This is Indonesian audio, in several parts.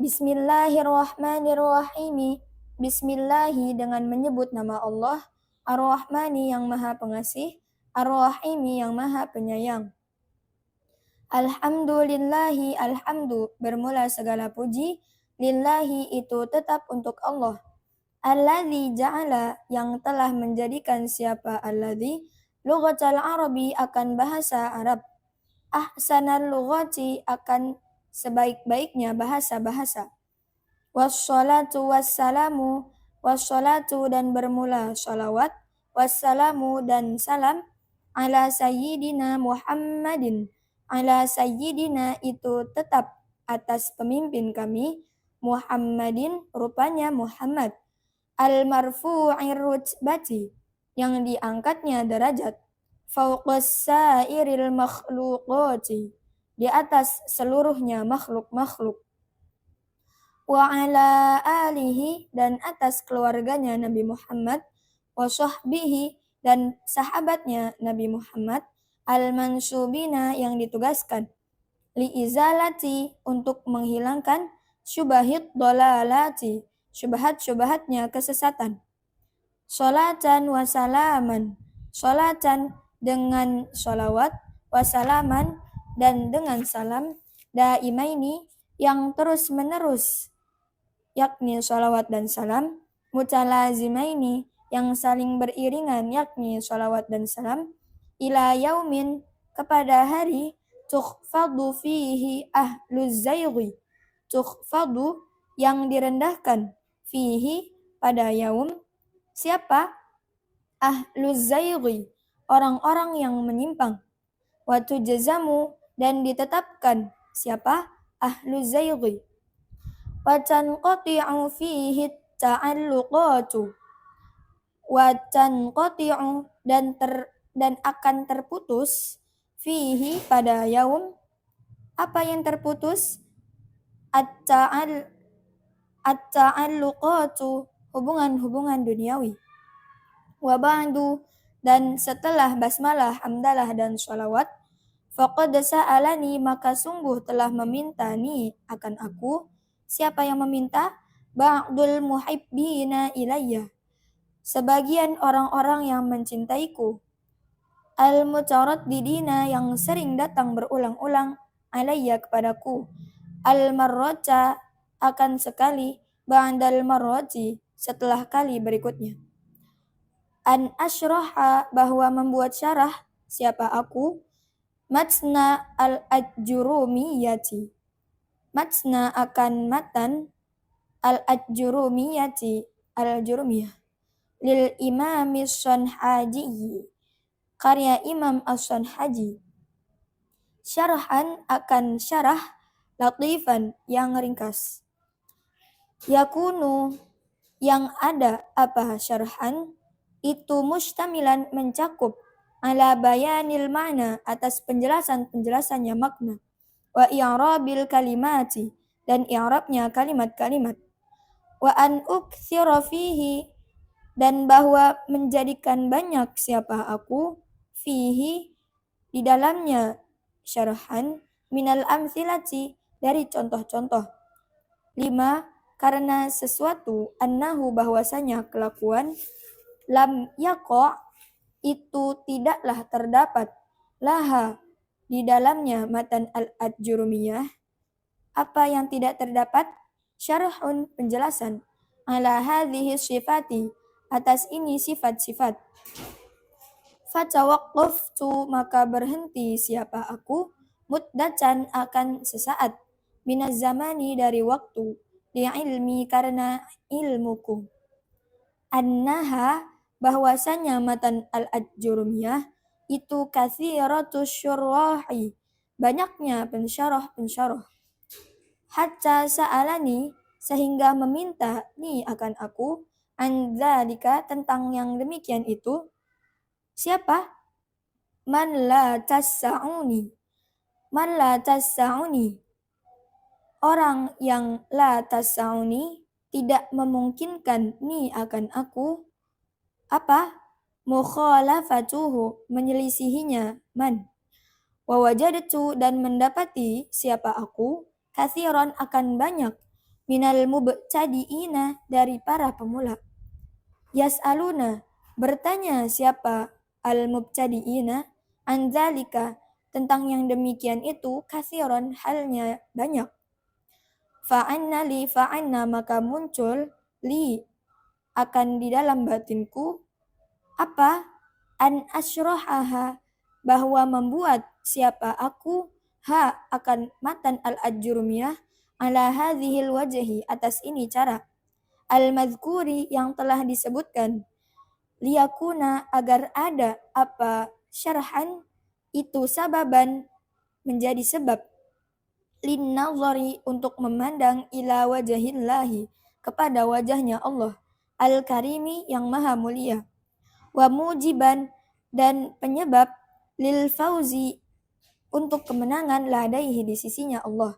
Bismillahirrahmanirrahim. Bismillahi dengan menyebut nama Allah, Ar-Rahmani yang maha pengasih, Ar-Rahimi yang maha penyayang. Alhamdulillahi alhamdu bermula segala puji, lillahi itu tetap untuk Allah. Alladzi ja'ala yang telah menjadikan siapa alladzi lughatal arabi akan bahasa Arab, ahsanal lughati akan sebaik-baiknya bahasa-bahasa. Wassalatu wassalamu, wassalatu dan bermula salawat, wassalamu dan salam, ala sayyidina Muhammadin, ala sayyidina itu tetap atas pemimpin kami, Muhammadin rupanya Muhammad, al-marfu'ir rutbati yang diangkatnya derajat, fauqas sairil makhluqati di atas seluruhnya makhluk-makhluk, wa ala alihi dan atas keluarganya Nabi Muhammad, wa sahbihi dan sahabatnya Nabi Muhammad, al-mansubina yang ditugaskan, li izalati untuk menghilangkan syubahid dolalati syubhat-syubhatnya kesesatan. Sholatan wa salaman, sholatan dengan sholawat, wasalaman dan dengan salam, daimaini yang terus menerus, yakni sholawat dan salam, mutalazimaini yang saling beriringan, yakni sholawat dan salam, ila yaumin kepada hari, tukhfadu fihi ahluz zayghi, tukhfadu yang direndahkan, fihi pada yaum, siapa? Ahluz zayghi orang-orang yang menyimpang, wa tujzamu dan ditetapkan, siapa? Ahluz zayghi, wa tanqati'u fihi ta'alluqatu, wa tanqati'u dan akan terputus, fihi pada yaum, apa yang terputus? At-ta'alluqatu hubungan-hubungan duniawi. Wa ba'du dan setelah basmalah, hamdalah dan sholawat, faqad sa'alani maka sungguh telah meminta ni akan aku, siapa yang meminta? Ba'dul muhibbina ilayya, sebagian orang-orang yang mencintaiku, al-mutaraddidina yang sering datang berulang-ulang, alayya kepadaku, al-marrata akan sekali, ba'dal marrati setelah kali berikutnya. An asyraha bahwa membuat syarah, siapa aku? Matna al-ajurumiyati, matna akan matan, al-ajurumiyati al-jurumiyah, lil imami Sanhaji karya Imam As-Sanhaji, syarahan akan syarah, latifan yang ringkas, yakunu yang ada apa syarahan itu mustamilan mencakup, ala bayanil ma'na atas penjelasan-penjelasannya makna, wa i'rabil kalimati dan i'rabnya kalimat-kalimat, wa an uktsira fihi dan bahwa menjadikan banyak siapa aku, fihi di dalamnya syarahan, minal amthilati dari contoh-contoh. 5 karena sesuatu, annahu bahwasanya kelakuan, lam yaqa itu tidaklah terdapat, laha di dalamnya matan al-ajurumiyah, apa yang tidak terdapat? Syarhun penjelasan, ala hadhihi sifati atas ini sifat-sifat. Fatawaqqaftu maka berhenti siapa aku, muddatan akan sesaat, minaz zamani dari waktu, li ilmi karena ilmuku, annaha bahwasanya matan al-ajurumiyah itu katsiratus syurrahi banyaknya pensyarah-pensyarah, hatta sa'alani sehingga meminta ni akan aku, an dzalika tentang yang demikian itu, siapa? Man la tas'auni, man la tas'auni orang yang la tas'auni tidak memungkinkan ni akan aku, apa? Mukhalafatuhu menyelisihinya, man. Wa wajadtu dan mendapati siapa aku, katsiran akan banyak, minal mubtadi'ina, dari para pemula. Yas'aluna, bertanya siapa al-mubtadi'ina, anzalika, tentang yang demikian itu, kathiron, halnya banyak. Fa'anna, maka muncul li, akan di dalam batinku, apa? An asyrahaha, bahwa membuat siapa aku, akan matan al-ajurumiyah, ala hadhil wajhi, atas ini cara, al-madhkuri, yang telah disebutkan, liyakuna, agar ada apa, syarhan, itu sababan, menjadi sebab, linnazari, untuk memandang, ila wajahillahi, kepada wajahnya Allah, al-karimi, yang maha mulia, wa mujiban, dan penyebab, lil fauzi, untuk kemenangan, ladaihi, di sisinya Allah,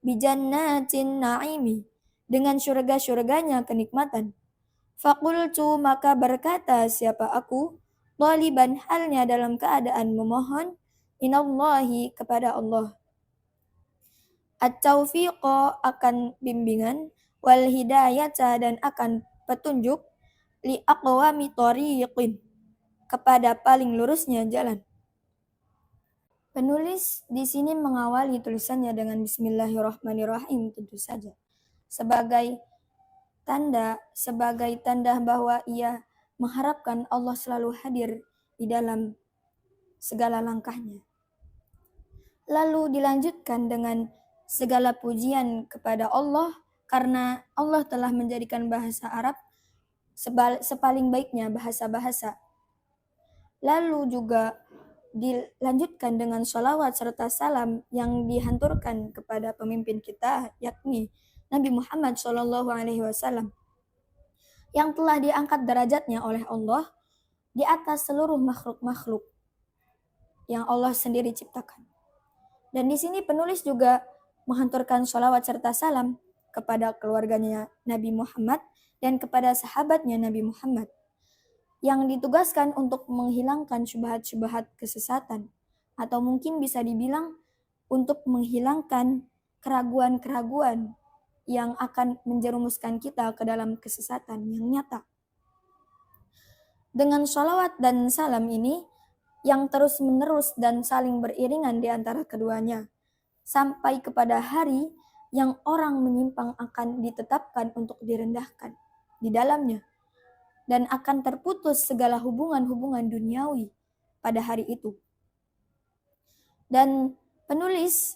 bijannatin na'imi, dengan syurga-syurganya kenikmatan. Faqultu, maka berkata siapa aku, taliban, halnya dalam keadaan memohon, minallahi, kepada Allah, at-taufiqa, akan bimbingan, wal hidayata, dan akan petunjuk, li aqwami tariqin, kepada paling lurusnya jalan. Penulis di sini mengawali tulisannya dengan Bismillahirrahmanirrahim, tentu saja sebagai tanda bahwa ia mengharapkan Allah selalu hadir di dalam segala langkahnya. Lalu dilanjutkan dengan segala pujian kepada Allah, karena Allah telah menjadikan bahasa Arab sepaling baiknya bahasa-bahasa. Lalu juga dilanjutkan dengan sholawat serta salam yang dihanturkan kepada pemimpin kita, yakni Nabi Muhammad SAW, yang telah diangkat derajatnya oleh Allah di atas seluruh makhluk-makhluk yang Allah sendiri ciptakan. Dan di sini penulis juga menghanturkan sholawat serta salam kepada keluarganya Nabi Muhammad dan kepada sahabatnya Nabi Muhammad, yang ditugaskan untuk menghilangkan syubhat-syubhat kesesatan, atau mungkin bisa dibilang untuk menghilangkan keraguan-keraguan yang akan menjerumuskan kita ke dalam kesesatan yang nyata. Dengan sholawat dan salam ini yang terus-menerus dan saling beriringan di antara keduanya, sampai kepada hari yang orang menyimpang akan ditetapkan untuk direndahkan di dalamnya, dan akan terputus segala hubungan-hubungan duniawi pada hari itu. Dan penulis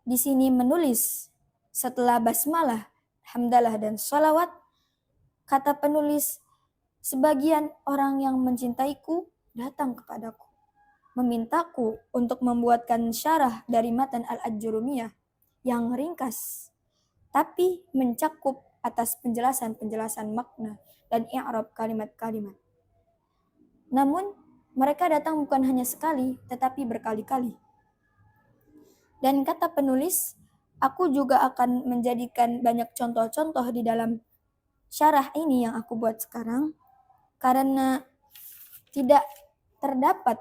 di sini menulis setelah basmalah, hamdalah, dan sholawat, kata penulis, sebagian orang yang mencintaiku datang kepadaku, memintaku untuk membuatkan syarah dari matan al-ajurumiyah yang ringkas, tapi mencakup atas penjelasan-penjelasan makna dan i'rab kalimat-kalimat. Namun, mereka datang bukan hanya sekali, tetapi berkali-kali. Dan kata penulis, aku juga akan menjadikan banyak contoh-contoh di dalam syarah ini yang aku buat sekarang, karena tidak terdapat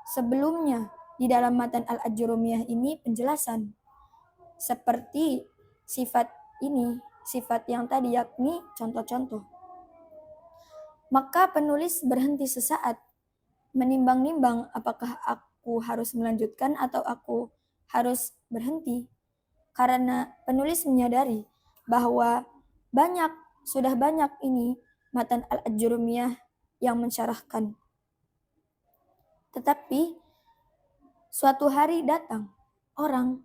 sebelumnya di dalam matan al-ajurumiyah ini penjelasan seperti sifat ini, sifat yang tadi, yakni contoh-contoh. Maka penulis berhenti sesaat, menimbang-nimbang apakah aku harus melanjutkan atau aku harus berhenti, karena penulis menyadari bahwa sudah banyak ini matan al-ajurumiyah yang mensyarahkan. Tetapi suatu hari datang orang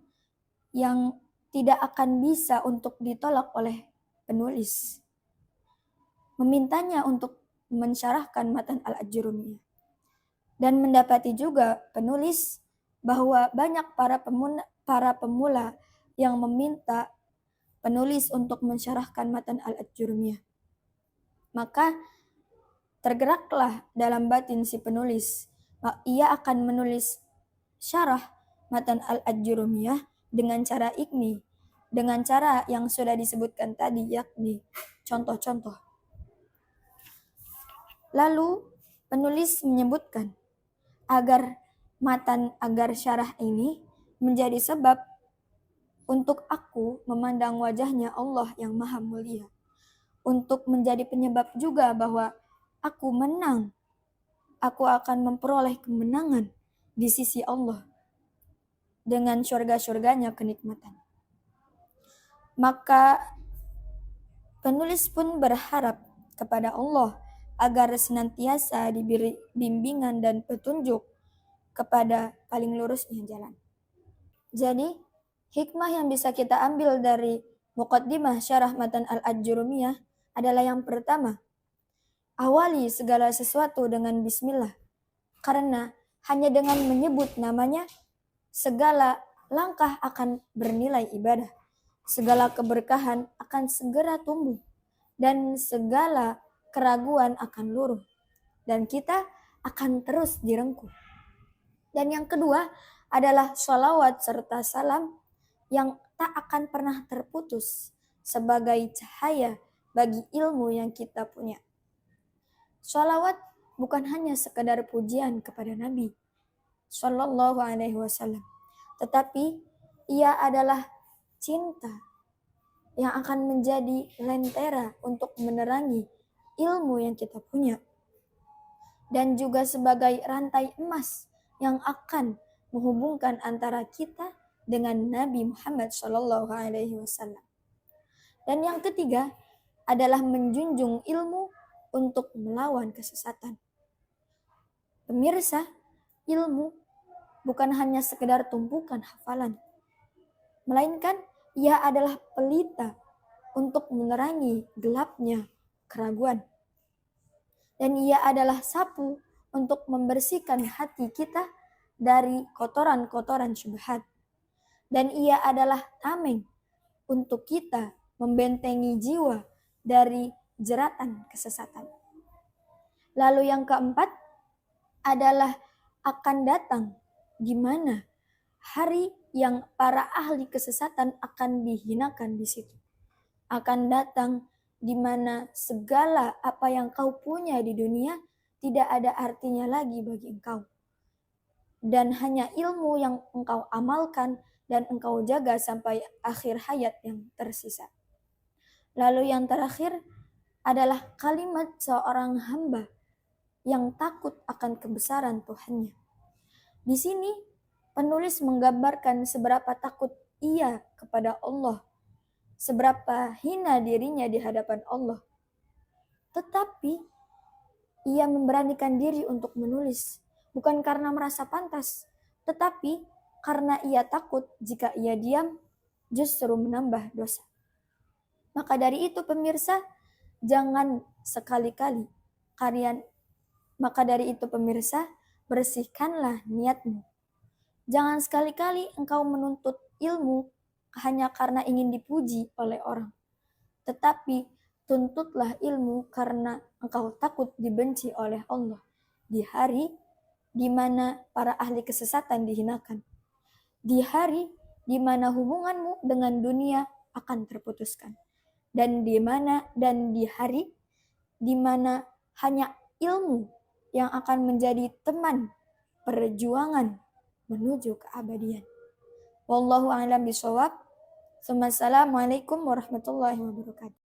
yang tidak akan bisa untuk ditolak oleh penulis, memintanya untuk mensyarahkan matan al-ajurumiyah. Dan mendapati juga penulis bahwa banyak para pemula yang meminta penulis untuk mensyarahkan matan al-ajurumiyah. Maka tergeraklah dalam batin si penulis, ia akan menulis syarah matan al-ajurumiyah dengan cara ini, dengan cara yang sudah disebutkan tadi, yakni contoh-contoh. Lalu penulis menyebutkan agar syarah ini menjadi sebab untuk aku memandang wajahnya Allah yang maha mulia, untuk menjadi penyebab juga bahwa aku menang, aku akan memperoleh kemenangan di sisi Allah dengan surga-surganya kenikmatan. Maka penulis pun berharap kepada Allah agar senantiasa diberi bimbingan dan petunjuk kepada paling lurusnya jalan. Jadi, hikmah yang bisa kita ambil dari Muqaddimah Syarah Matan Al-Ajurumiyah adalah yang pertama, awali segala sesuatu dengan bismillah. Karena hanya dengan menyebut namanya, segala langkah akan bernilai ibadah. Segala keberkahan akan segera tumbuh. Dan segala keraguan akan luruh. Dan kita akan terus direngkuh. Dan yang kedua adalah sholawat serta salam yang tak akan pernah terputus sebagai cahaya bagi ilmu yang kita punya. Sholawat bukan hanya sekedar pujian kepada Nabi Sallallahu Alaihi Wasallam, tetapi ia adalah cinta yang akan menjadi lentera untuk menerangi ilmu yang kita punya, dan juga sebagai rantai emas yang akan menghubungkan antara kita dengan Nabi Muhammad Sallallahu Alaihi Wasallam. Dan yang ketiga adalah menjunjung ilmu untuk melawan kesesatan. Pemirsa, ilmu bukan hanya sekedar tumpukan hafalan, melainkan ia adalah pelita untuk menerangi gelapnya keraguan. Dan ia adalah sapu untuk membersihkan hati kita dari kotoran-kotoran syubhat. Dan ia adalah tameng untuk kita membentengi jiwa dari jeratan kesesatan. Lalu yang keempat adalah akan datang di mana hari yang para ahli kesesatan akan dihinakan di situ. Akan datang di mana segala apa yang kau punya di dunia tidak ada artinya lagi bagi engkau. Dan hanya ilmu yang engkau amalkan dan engkau jaga sampai akhir hayat yang tersisa. Lalu yang terakhir adalah kalimat seorang hamba yang takut akan kebesaran Tuhannya. Di sini penulis menggambarkan seberapa takut ia kepada Allah, seberapa hina dirinya di hadapan Allah. Tetapi ia memberanikan diri untuk menulis, bukan karena merasa pantas, tetapi karena ia takut jika ia diam justru menambah dosa. Maka dari itu pemirsa, jangan sekali-kali bersihkanlah niatmu. Jangan sekali-kali engkau menuntut ilmu hanya karena ingin dipuji oleh orang. Tetapi tuntutlah ilmu karena engkau takut dibenci oleh Allah di hari di mana para ahli kesesatan dihinakan. Di hari di mana hubunganmu dengan dunia akan terputuskan. Dan di hari di mana hanya ilmu yang akan menjadi teman perjuangan menuju keabadian. Wallahu a'lam bishawab. Assalamualaikum warahmatullahi wabarakatuh.